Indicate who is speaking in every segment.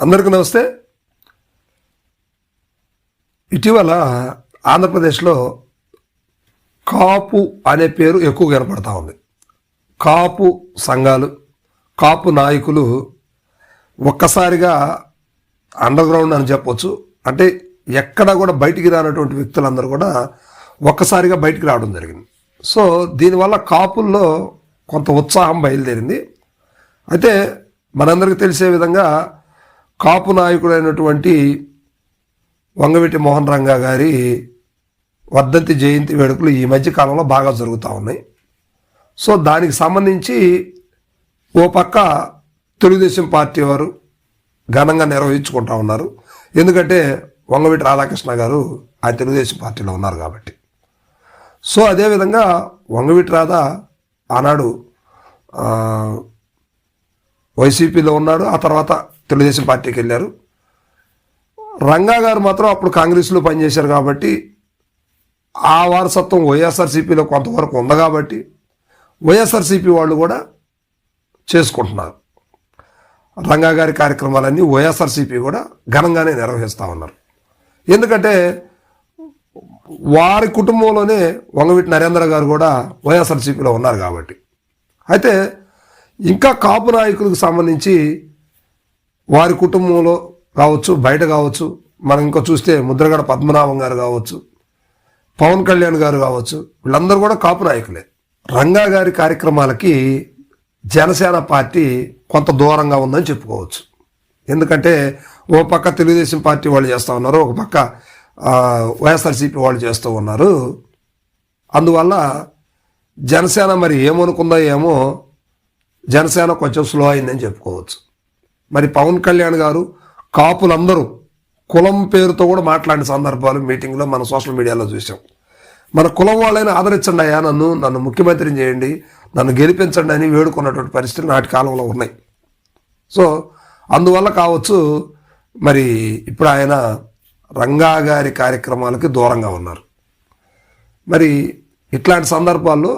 Speaker 1: అందరికీ నమస్తే. ఇటీవల ఆంధ్రప్రదేశ్లో కాపు అనే పేరు ఎక్కువ కనపడతా ఉంది. కాపు సంఘాలు, కాపు నాయకులు ఒక్కసారిగా అండర్ గ్రౌండ్ అని చెప్పొచ్చు. అంటే ఎక్కడ కూడా బయటికి రానటువంటి వ్యక్తులందరూ కూడా ఒక్కసారిగా బయటికి రావడం జరిగింది. సో దీనివల్ల కాపుల్లో కొంత ఉత్సాహం బయలుదేరింది. అయితే మనందరికీ తెలిసే విధంగా కాపు నాయకుడైనటువంటి వంగవీటి మోహన్ రంగా గారి వర్ధంతి జయంతి వేడుకలు ఈ మధ్య కాలంలో బాగా జరుగుతూ ఉన్నాయి. సో దానికి సంబంధించి ఓ పక్క తెలుగుదేశం పార్టీ వారు ఘనంగా నిర్వహించుకుంటూ ఉన్నారు. ఎందుకంటే వంగవీటి రాధాకృష్ణ గారు ఆ తెలుగుదేశం పార్టీలో ఉన్నారు కాబట్టి. సో అదేవిధంగా వంగవీటి రాధా ఆనాడు వైసీపీలో ఉన్నాడు, ఆ తర్వాత తెలుగుదేశం పార్టీకి వెళ్ళారు. రంగా గారు మాత్రం అప్పుడు కాంగ్రెస్లో పనిచేశారు కాబట్టి ఆ వారసత్వం వైఎస్ఆర్సీపీలో కొంతవరకు ఉంది కాబట్టి వైఎస్ఆర్సీపీ వాళ్ళు కూడా చేసుకుంటున్నారు. రంగా గారి కార్యక్రమాలన్నీ వైఎస్ఆర్సీపీ కూడా ఘనంగానే నిర్వహిస్తూ ఉన్నారు. ఎందుకంటే వారి కుటుంబంలోనే వంగవీటి నరేంద్ర గారు కూడా వైఎస్ఆర్సీపీలో ఉన్నారు కాబట్టి. అయితే ఇంకా కాపు నాయకులకు సంబంధించి వారి కుటుంబంలో కావచ్చు, బయట కావచ్చు, మనం ఇంకా చూస్తే ముద్రగడ పద్మనాభం గారు కావచ్చు, పవన్ కళ్యాణ్ గారు కావచ్చు, వీళ్ళందరూ కూడా కాపు నాయకులే. రంగా గారి కార్యక్రమాలకి జనసేన పార్టీ కొంత దూరంగా ఉందని చెప్పుకోవచ్చు. ఎందుకంటే ఓ పక్క తెలుగుదేశం పార్టీ వాళ్ళు చేస్తూ ఉన్నారు, ఒక పక్క వైఎస్ఆర్సీపీ వాళ్ళు చేస్తూ ఉన్నారు. అందువల్ల జనసేన మరి ఏమనుకుందో ఏమో, జనసేన కొంచెం స్లో అయిందని చెప్పుకోవచ్చు. మరి పవన్ కళ్యాణ్ గారు కాపులందరూ కులం పేరుతో కూడా మాట్లాడిన సందర్భాలు మీటింగ్లో మన సోషల్ మీడియాలో చూసాం. మన కులం వాళ్ళైనా ఆదరించండి అయ్యా, నన్ను ముఖ్యమంత్రిని చేయండి, నన్ను గెలిపించండి అని వేడుకున్నటువంటి పరిస్థితులు నాటి కాలంలో ఉన్నాయి. సో అందువల్ల కావచ్చు మరి ఇప్పుడు ఆయన రంగా గారి కార్యక్రమాలకి దూరంగా ఉన్నారు. మరి ఇట్లాంటి సందర్భాల్లో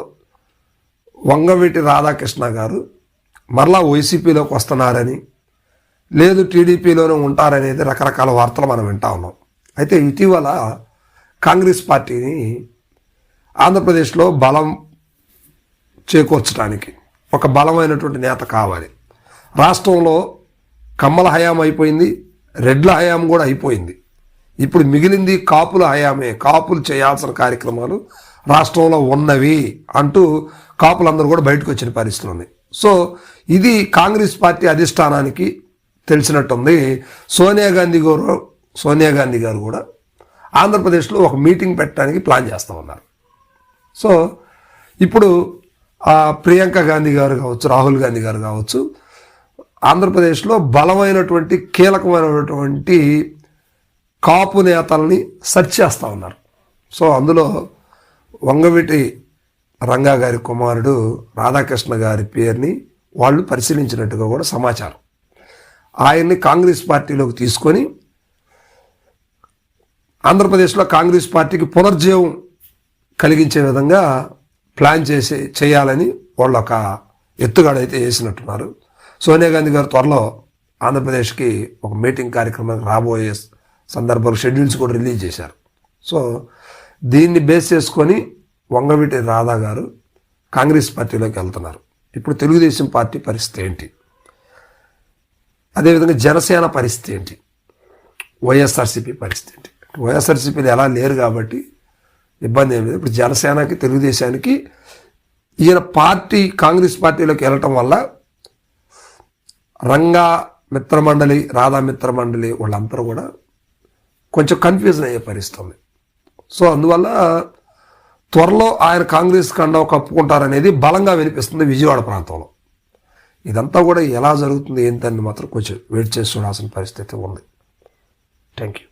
Speaker 1: వంగవీటి రాధాకృష్ణ గారు మరలా వైసీపీలోకి వస్తున్నారని, లేదు టీడీపీలోనే ఉంటారనేది రకరకాల వార్తలు మనం వింటా ఉన్నాం. అయితే ఇటీవల కాంగ్రెస్ పార్టీని ఆంధ్రప్రదేశ్లో బలం చేకూర్చడానికి ఒక బలమైనటువంటి నేత కావాలి. రాష్ట్రంలో కమ్మల హయాం అయిపోయింది, రెడ్ల హయాం కూడా అయిపోయింది. ఇప్పుడు మిగిలింది కాపుల హయామే. కాపులు చేయాల్సిన కార్యక్రమాలు రాష్ట్రంలో ఉన్నవి అంటూ కాపులందరూ కూడా బయటకు వచ్చిన పరిస్థితులు ఉన్నాయి. సో ఇది కాంగ్రెస్ పార్టీ అధిష్టానానికి తెలిసినట్టుంది. సోనియా గాంధీ గారు కూడా ఆంధ్రప్రదేశ్లో ఒక మీటింగ్ పెట్టడానికి ప్లాన్ చేస్తూ ఉన్నారు. సో ఇప్పుడు ప్రియాంక గాంధీ గారు కావచ్చు, రాహుల్ గాంధీ గారు కావచ్చు, ఆంధ్రప్రదేశ్లో బలమైనటువంటి కీలకమైనటువంటి కాపు నేతల్ని సెర్చ్ చేస్తూ ఉన్నారు. సో అందులో వంగవీటి రంగా గారి కుమారుడు రాధాకృష్ణ గారి పేరుని వాళ్ళు పరిశీలించినట్టుగా కూడా సమాచారం. ఆయన్ని కాంగ్రెస్ పార్టీలోకి తీసుకొని ఆంధ్రప్రదేశ్లో కాంగ్రెస్ పార్టీకి పునర్జీవం కలిగించే విధంగా ప్లాన్ చేయాలని వాళ్ళు ఒక ఎత్తుగాడైతే వేసినట్టున్నారు. సోనియా గాంధీ గారు త్వరలో ఆంధ్రప్రదేశ్కి ఒక మీటింగ్ కార్యక్రమానికి రాబోయే సందర్భాలు షెడ్యూల్స్ కూడా రిలీజ్ చేశారు. సో దీన్ని బేస్ చేసుకొని వంగవీటి రాధా గారు కాంగ్రెస్ పార్టీలోకి వెళ్తున్నారు. ఇప్పుడు తెలుగుదేశం పార్టీ పరిస్థితి ఏంటి, అదేవిధంగా జనసేన పరిస్థితి ఏంటి, వైఎస్ఆర్సీపీ పరిస్థితి ఏంటి? వైఎస్ఆర్సీపీలు ఎలా లేరు కాబట్టి ఇబ్బంది ఏమి లేదు. ఇప్పుడు జనసేనకి, తెలుగుదేశానికి ఈయన పార్టీ కాంగ్రెస్ పార్టీలోకి వెళ్ళటం వల్ల రంగా మిత్రమండలి, రాధా మిత్రమండలి వాళ్ళందరూ కూడా కొంచెం కన్ఫ్యూజన్ అయ్యే పరిస్థితి ఉంది. సో అందువల్ల త్వరలో ఆయన కాంగ్రెస్ కండా కప్పుకుంటారనేది బలంగా వినిపిస్తుంది విజయవాడ ప్రాంతంలో. ఇదంతా కూడా ఎలా జరుగుతుంది ఏంటని మాత్రం కొంచెం వెయిట్ చేసి చూడాల్సిన పరిస్థితి ఉంది. Thank you.